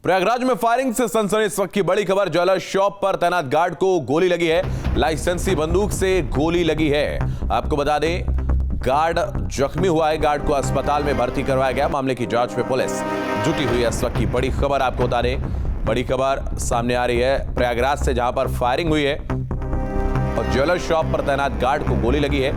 प्रयागराज में फायरिंग से सनसनी। इस वक्त की बड़ी खबर, ज्वेलर्स शॉप पर तैनात गार्ड को गोली लगी है। लाइसेंसी बंदूक से गोली लगी है। आपको बता दें, गार्ड जख्मी हुआ है। गार्ड को अस्पताल में भर्ती करवाया गया। मामले की जांच में पुलिस जुटी हुई है। इस वक्त की बड़ी खबर आपको बता दें, बड़ी खबर सामने आ रही है प्रयागराज से, जहां पर फायरिंग हुई है और ज्वेलर्स शॉप पर तैनात गार्ड को गोली लगी है।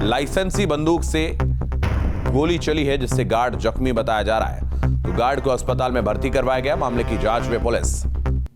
लाइसेंसी बंदूक से गोली चली है, जिससे गार्ड जख्मी बताया जा रहा है। तो गार्ड को अस्पताल में भर्ती करवाया गया। मामले की जांच में पुलिस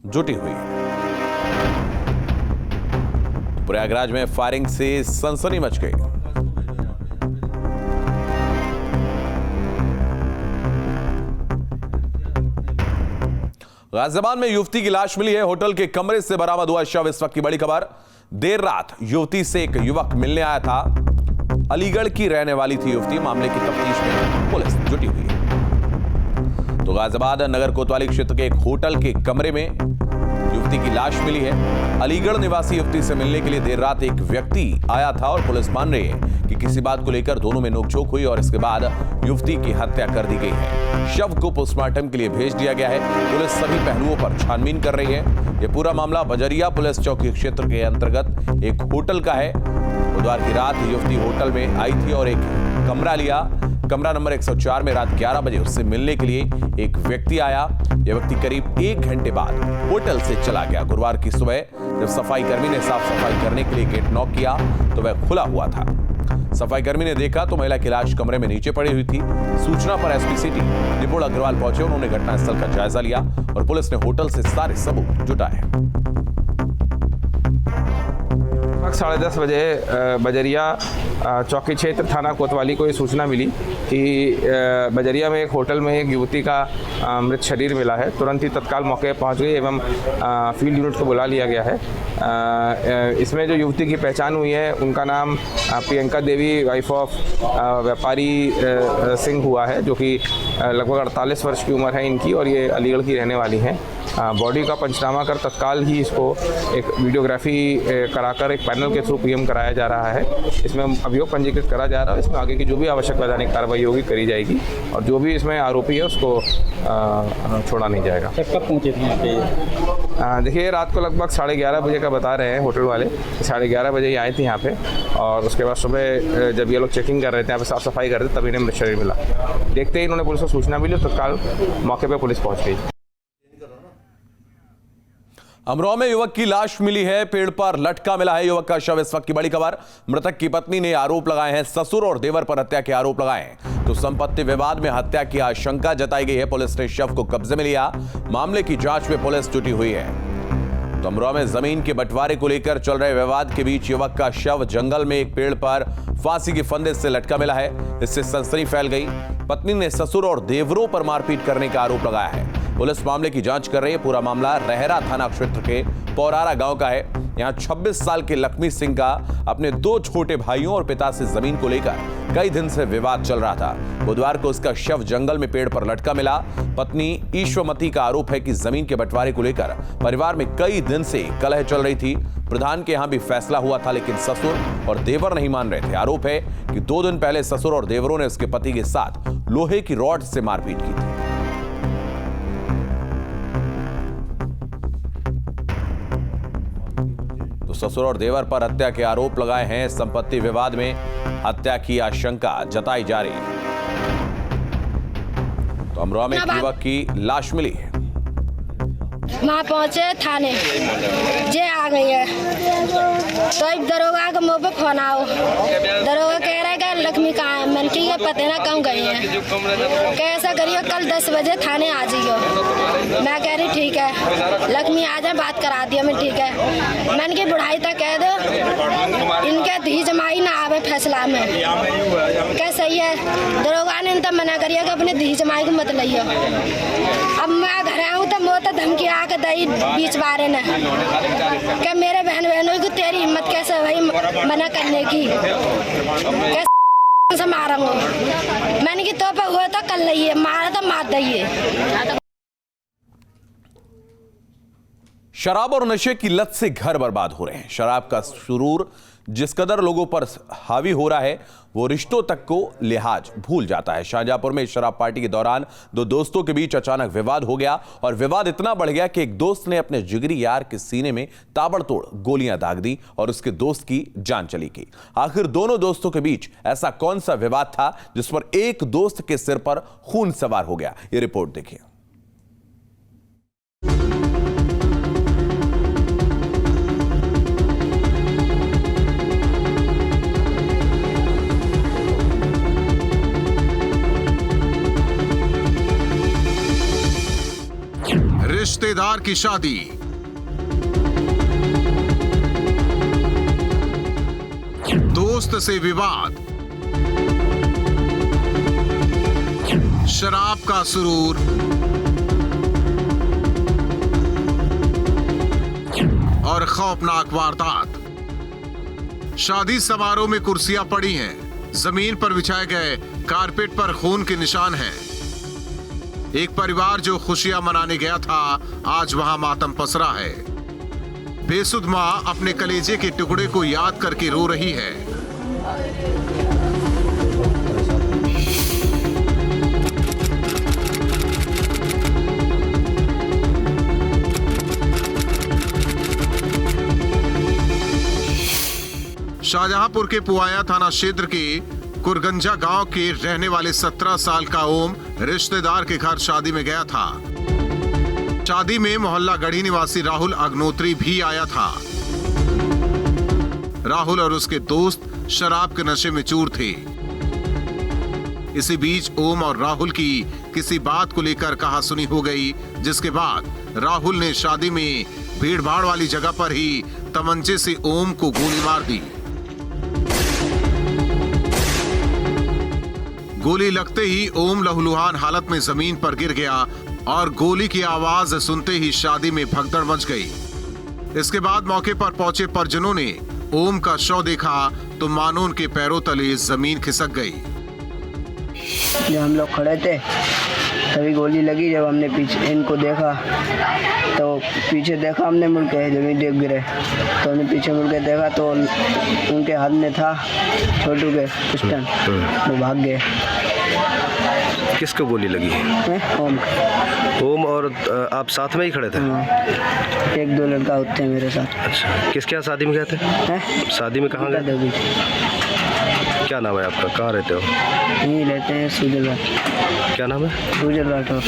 जुटी हुई है। प्रयागराज में फायरिंग से सनसनी मच गई। गाजियाबाद में युवती की लाश मिली है। होटल के कमरे से बरामद हुआ शव। इस वक्त की बड़ी खबर, देर रात युवती से एक युवक मिलने आया था। अलीगढ़ की रहने वाली थी युवती। मामले की तफ्तीश में पुलिस जुटी हुई है। तो गाजियाबाद नगर कोतवाली क्षेत्र के एक होटल के कमरे में युवती की लाश मिली है। अलीगढ़ निवासी युवती से मिलने के लिए देर रात एक व्यक्ति आया था और पुलिस मान रही है कि किसी बात को लेकर दोनों में नोकझोंक हुई और इसके बाद युवती की हत्या कर दी गई है। शव को पोस्टमार्टम के लिए भेज दिया गया है। पुलिस सभी पहलुओं पर छानबीन कर रही है। यह पूरा मामला बजरिया पुलिस चौकी क्षेत्र के अंतर्गत एक होटल का है। बुधवार की रात युवती होटल में आई थी और एक कमरा लिया। कमरा नंबर 104 में रात 11 बजे उससे मिलने के लिए एक व्यक्ति आया। यह व्यक्ति करीब 1 घंटे बाद होटल से चला गया। गुरुवार की सुबह जब सफाई कर्मी ने साफ सफाई करने के लिए गेट नॉक किया तो वह खुला हुआ था। सफाई कर्मी ने देखा तो महिला की लाश कमरे में नीचे पड़ी हुई थी। सूचना पर एसपी सिटी निपुण अग्रवाल पहुंचे। उन्होंने घटनास्थल का जायजा लिया और पुलिस ने होटल से सारे सबूत जुटाए। 10:30 बजे बजरिया चौकी क्षेत्र थाना कोतवाली को ये सूचना मिली कि बजरिया में एक होटल में एक युवती का मृत शरीर मिला है। तुरंत ही तत्काल मौके पर पहुंच गई एवं फील्ड यूनिट को बुला लिया गया है। इसमें जो युवती की पहचान हुई है, उनका नाम प्रियंका देवी वाइफ ऑफ व्यापारी सिंह हुआ है, जो कि लगभग 48 वर्ष की उम्र है इनकी और ये अलीगढ़ की रहने वाली हैं। बॉडी का पंचनामा कर तत्काल ही इसको एक वीडियोग्राफी कराकर एक पैनल के थ्रू पीएम कराया जा रहा है। इसमें अभियोग पंजीकृत करा जा रहा है। इसमें आगे की जो भी आवश्यक वैधानिक कार्रवाई होगी करी जाएगी और जो भी इसमें आरोपी है उसको छोड़ा नहीं जाएगा। कब पहुंचे थे यहाँ पे? देखिए, रात को लगभग 11:30 बजे का बता रहे हैं होटल वाले। 11:30 बजे ही आए थे यहाँ पे और उसके बाद सुबह जब ये लोग चेकिंग कर रहे थे, यहाँ पे साफ सफाई कर रहे थे, तभी इन्हें मृत शरीर मिला। देखते ही इन्होंने पुलिस को सूचना मिली, तत्काल मौके पर पुलिस पहुँच गई। अमरोहा में युवक की लाश मिली है। पेड़ पर लटका मिला है युवक का शव। इस वक्त की बड़ी खबर, मृतक की पत्नी ने आरोप लगाए हैं, ससुर और देवर पर हत्या के आरोप लगाए हैं। तो संपत्ति विवाद में हत्या की आशंका जताई गई है। पुलिस ने शव को कब्जे में लिया। मामले की जांच में पुलिस जुटी हुई है। तो अमरोहा में जमीन के बंटवारे को लेकर चल रहे विवाद के बीच युवक का शव जंगल में एक पेड़ पर फांसी के फंदे से लटका मिला है। इससे सनसनी फैल गई। पत्नी ने ससुर और देवरों पर मारपीट करने का आरोप लगाया है। पुलिस मामले की जांच कर रही है। पूरा मामला रहरा थाना क्षेत्र के पौरारा गांव का है। यहां 26 साल के लक्ष्मी सिंह का अपने 2 छोटे भाइयों और पिता से जमीन को लेकर कई दिन से विवाद चल रहा था। बुधवार को उसका शव जंगल में पेड़ पर लटका मिला। पत्नी ईश्वमती का आरोप है कि जमीन के बंटवारे को लेकर परिवार में कई दिन से कलह चल रही थी। प्रधान के यहां भी फैसला हुआ था, लेकिन ससुर और देवर नहीं मान रहे थे। आरोप है कि 2 दिन पहले ससुर और देवरों ने उसके पति के साथ लोहे की रॉड से मारपीट की थी। तो ससुर और देवर पर हत्या के आरोप लगाए हैं। संपत्ति विवाद में हत्या की आशंका जताई जा रही है। तो अमरोहा में एक युवक की लाश मिली है। वहाँ पहुँचे थाने, जे आ गई है तो अब दरोगा का मुँह पे फोन आओ। दरोगा कह रहा है कि लक्ष्मी कहाँ है। मैंने ठीक है, पता ना कहाँ गई है। कैसा करियो, कल 10 बजे थाने आ जाइयो। मैं कह रही ठीक है, लक्ष्मी आ जाए, बात करा दिया। मैं ठीक है, मैंने की बुढ़ाई तक कह दो, इनके धी जमाई ना आवे फैसला में। क्या सही है, दरोगा ने तो मना करिए कि अपने धी जमाई को मत लियो। अब मैं घर आऊँ तो मोह तो धमकी आके दई बीच बारे ने क्या मेरे बहनों को तेरी हिम्मत कैसे भाई मना करने की, कैसे मारूंगा। मैंने की तो हुआ तो कर लिये, मारा तो मार दइए। शराब और नशे की लत से घर बर्बाद हो रहे हैं। शराब का सुरूर जिस कदर लोगों पर हावी हो रहा है, वो रिश्तों तक को लिहाज भूल जाता है। शाहजहांपुर में शराब पार्टी के दौरान दो दोस्तों के बीच अचानक विवाद हो गया और विवाद इतना बढ़ गया कि एक दोस्त ने अपने जिगरी यार के सीने में ताबड़तोड़ गोलियां दाग दी और उसके दोस्त की जान चली गई। आखिर दोनों दोस्तों के बीच ऐसा कौन सा विवाद था जिस पर एक दोस्त के सिर पर खून सवार हो गया? ये रिपोर्ट देखिए। रिश्तेदार की शादी, दोस्त से विवाद, शराब का सुरूर, और खौफनाक वारदात। शादी समारोह में कुर्सियां पड़ी हैं, जमीन पर बिछाए गए कारपेट पर खून के निशान हैं। एक परिवार जो खुशियां मनाने गया था, आज वहां मातम पसरा है। बेसुध मां अपने कलेजे के टुकड़े को याद करके रो रही है। शाहजहांपुर के पुआया थाना क्षेत्र के कुरगंजा गांव के रहने वाले 17 साल का ओम रिश्तेदार के घर शादी में गया था। शादी में मोहल्ला गढ़ी निवासी राहुल अग्नोत्री भी आया था। राहुल और उसके दोस्त शराब के नशे में चूर थे। इसी बीच ओम और राहुल की किसी बात को लेकर कहासुनी हो गई, जिसके बाद राहुल ने शादी में भीड़ भाड़ वाली जगह पर ही तमंचे से ओम को गोली मार दी। गोली लगते ही ओम लहूलुहान हालत में जमीन पर गिर गया और गोली की आवाज सुनते ही शादी में भगदड़ मच गई। इसके बाद मौके पर पहुंचे परिजनों ने ओम का शव देखा तो मानो उनके पैरों तले जमीन खिसक गई। जब हम लोग खड़े थे तभी गोली लगी। जब हमने पीछे इनको देखा तो पीछे देखा, हमने मुड़ के जमीन देख गिरे तो हमने पीछे मुड़ के देखा तो उनके हाथ में था छोटू के पिस्टल, वो भाग गए। किसको गोली लगी है? ओम और आप साथ में ही खड़े थे? एक दो लड़का होते हैं मेरे साथ। अच्छा, किसके यहाँ शादी में गए थे? शादी में कहाँ गए? क्या नाम है आपका? कहाँ रहते हो? यहीं रहते हैं, सुजल। क्या नाम है? सुजल राठौर।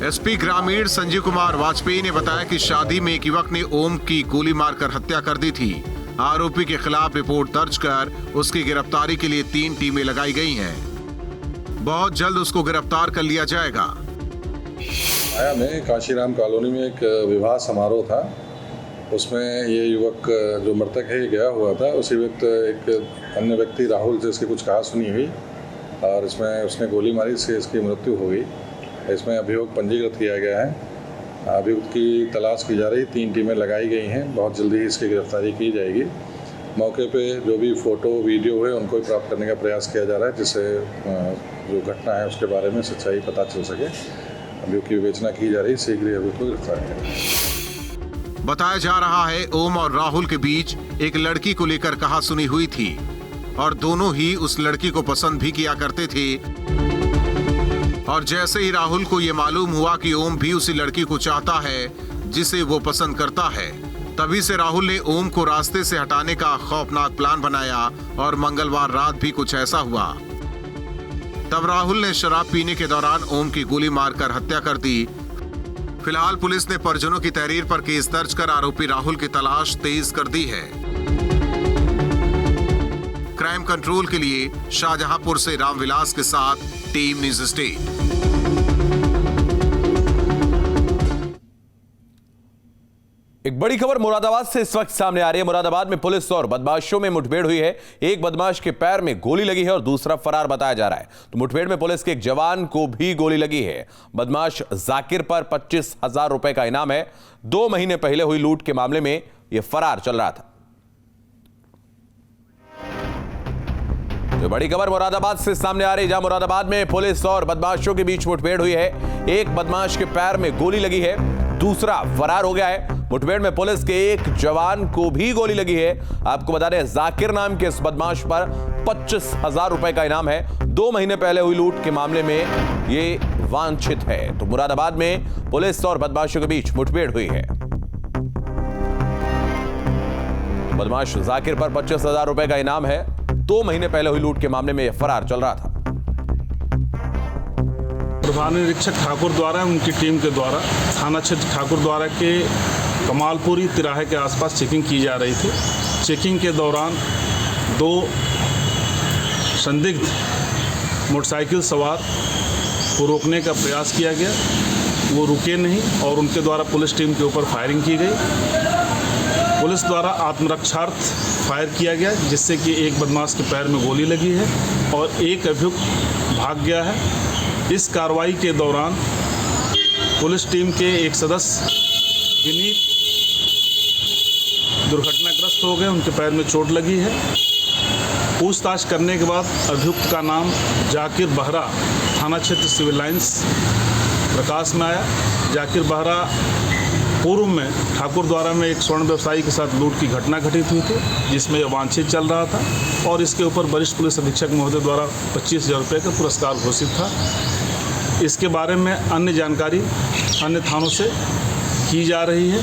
एसपी ग्रामीण संजीव कुमार वाजपेयी ने बताया कि शादी में एक युवक ने ओम की गोली मारकर हत्या कर दी थी। आरोपी के खिलाफ रिपोर्ट दर्ज कर उसकी गिरफ्तारी के लिए 3 टीमें लगाई गई हैं। बहुत जल्द उसको गिरफ्तार कर लिया जाएगा। आया में काशीराम कॉलोनी में एक विवाह समारोह था। उसमें ये युवक जो मृतक है गया हुआ था। उसी वक्त एक अन्य व्यक्ति राहुल से इसकी कुछ कहासुनी हुई और इसमें उसने गोली मारी से इसकी मृत्यु हो गई। इसमें अभियोग पंजीकृत किया गया है। अभियुक्त की तलाश की जा रही, 3 टीमें लगाई गई हैं। बहुत जल्दी ही इसकी गिरफ्तारी की जाएगी। मौके पे जो भी फोटो वीडियो है उनको भी प्राप्त करने का प्रयास किया जा रहा है, जिससे जो घटना है उसके बारे में सच्चाई पता चल सके। अभियुक्त की विवेचना की जा रही, शीघ्र ही अभियुक्त को गिरफ्तार किया जाएगा। बताया जा रहा है ओम और राहुल के बीच एक लड़की को लेकर कहासुनी हुई थी और दोनों ही उस लड़की को पसंद भी किया करते थे। और जैसे ही राहुल को ये मालूम हुआ कि ओम भी उसी लड़की को चाहता है जिसे वो पसंद करता है, तभी से राहुल ने ओम को रास्ते से हटाने का खौफनाक प्लान बनाया और मंगलवार रात भी कुछ ऐसा हुआ। तब राहुल ने शराब पीने के दौरान ओम की गोली मारकर हत्या कर दी। फिलहाल पुलिस ने परिजनों की तहरीर पर केस दर्ज कर आरोपी राहुल की तलाश तेज कर दी है। क्राइम कंट्रोल के लिए शाहजहांपुर से रामविलास के साथ टीम न्यूज़ स्टेट। एक बड़ी खबर मुरादाबाद से इस वक्त सामने आ रही है। मुरादाबाद में पुलिस और बदमाशों में मुठभेड़ हुई है। एक बदमाश के पैर में गोली लगी है और दूसरा फरार बताया जा रहा है। तो मुठभेड़ में पुलिस के एक जवान को भी गोली लगी है। बदमाश जाकिर पर 25,000 रुपए का इनाम है। 2 महीने पहले हुई लूट के मामले में यह फरार चल रहा था। तो बड़ी खबर मुरादाबाद से सामने आ रही है, जहां मुरादाबाद में पुलिस और बदमाशों के बीच मुठभेड़ हुई है। एक बदमाश के पैर में गोली लगी है, दूसरा फरार हो गया है। मुठभेड़ में पुलिस के एक जवान को भी गोली लगी है। आपको बता दें, जाकिर नाम के इस बदमाश पर 25,000 रुपए का इनाम है। 2 महीने पहले हुई लूट के मामले में ये वांछित है। तो मुरादाबाद में पुलिस और बदमाशों के बीच मुठभेड़ हुई है। बदमाश जाकिर पर 25,000 रुपए का इनाम है। 2 महीने पहले हुई लूट के मामले में यह फरार चल रहा था। प्रधान निरीक्षक ठाकुर द्वारा उनकी टीम के द्वारा थाना क्षेत्र ठाकुर द्वारा के कमालपुरी तिराहे के आसपास चेकिंग की जा रही थी। चेकिंग के दौरान 2 संदिग्ध मोटरसाइकिल सवार को रोकने का प्रयास किया गया। वो रुके नहीं और उनके द्वारा पुलिस टीम के ऊपर फायरिंग की गई। पुलिस द्वारा आत्मरक्षार्थ फायर किया गया, जिससे कि एक बदमाश के पैर में गोली लगी है और एक अभियुक्त भाग गया है। इस कार्रवाई के दौरान पुलिस टीम के एक सदस्य विनीत दुर्घटनाग्रस्त हो गए, उनके पैर में चोट लगी है। पूछताछ करने के बाद अभियुक्त का नाम जाकिर बहरा, थाना क्षेत्र सिविल लाइंस प्रकाश में आया। जाकिर बहरा पूर्व में ठाकुर द्वारा में एक स्वर्ण व्यवसायी के साथ लूट की घटना घटित हुई थी, जिसमें यह वांछित चल रहा था और इसके ऊपर वरिष्ठ पुलिस अधीक्षक महोदय द्वारा 25,000 रुपये का पुरस्कार घोषित था। इसके बारे में अन्य जानकारी अन्य थानों से की जा रही है।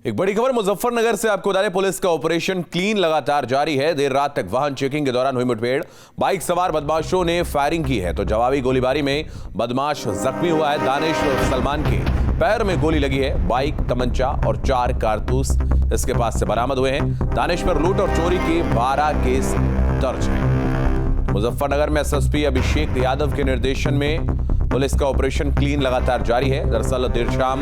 एक बड़ी खबर मुजफ्फरनगर से आपको बता दें, पुलिस का ऑपरेशन क्लीन लगातार जारी है। देर रात तक वाहन चेकिंग के दौरान हुई मुठभेड़, बाइक सवार बदमाशों ने फायरिंग की है तो जवाबी गोलीबारी में बदमाश जख्मी हुआ है। दानिश और सलमान के पैर में गोली लगी है। बाइक, तमंचा और 4 कारतूस इसके पास से बरामद हुए हैं। दानिश पर लूट और चोरी के 12 केस दर्ज हैं। मुजफ्फरनगर में एसएसपी अभिषेक यादव के निर्देशन में पुलिस का ऑपरेशन क्लीन लगातार जारी है। दरअसल देर शाम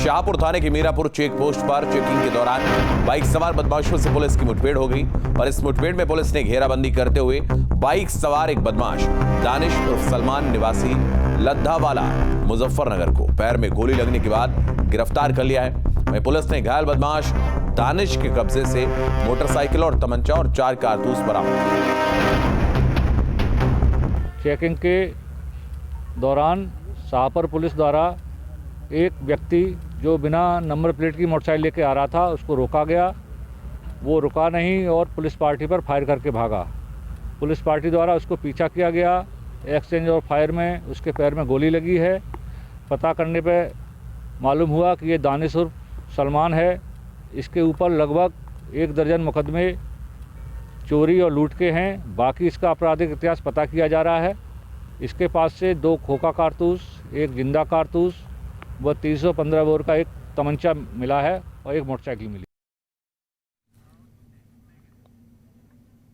शाहपुर थाने के मीरापुर चेक पोस्ट पर चेकिंग के दौरान बाइक सवार बदमाशों से पुलिस की मुठभेड़ हो गई और इस मुठभेड़ में पुलिस ने घेराबंदी करते हुए बाइक सवार एक बदमाश दानिश और सलमान निवासी लद्दावाला मुजफ्फरनगर को पैर में गोली लगने के बाद गिरफ्तार कर लिया है। वहीं पुलिस ने घायल बदमाश दानिश के कब्जे से मोटरसाइकिल और तमंचा और 4 कारतूस बरामद किए। चेकिंग के दौरान शाहपुर पुलिस द्वारा एक व्यक्ति जो बिना नंबर प्लेट की मोटरसाइकिल लेके आ रहा था उसको रोका गया। वो रुका नहीं और पुलिस पार्टी पर फायर करके भागा। पुलिस पार्टी द्वारा उसको पीछा किया गया। एक्सचेंज और फायर में उसके पैर में गोली लगी है। पता करने पे मालूम हुआ कि ये दानिश उर्फ सलमान है। इसके ऊपर लगभग 1 दर्जन मुकदमे चोरी और लूट के हैं। बाकी इसका आपराधिक इतिहास पता किया जा रहा है। इसके पास से 2 खोखा कारतूस, 1 जिंदा कारतूस व 315 बोर का एक तमंचा मिला है और एक मोटरसाइकिल मिली।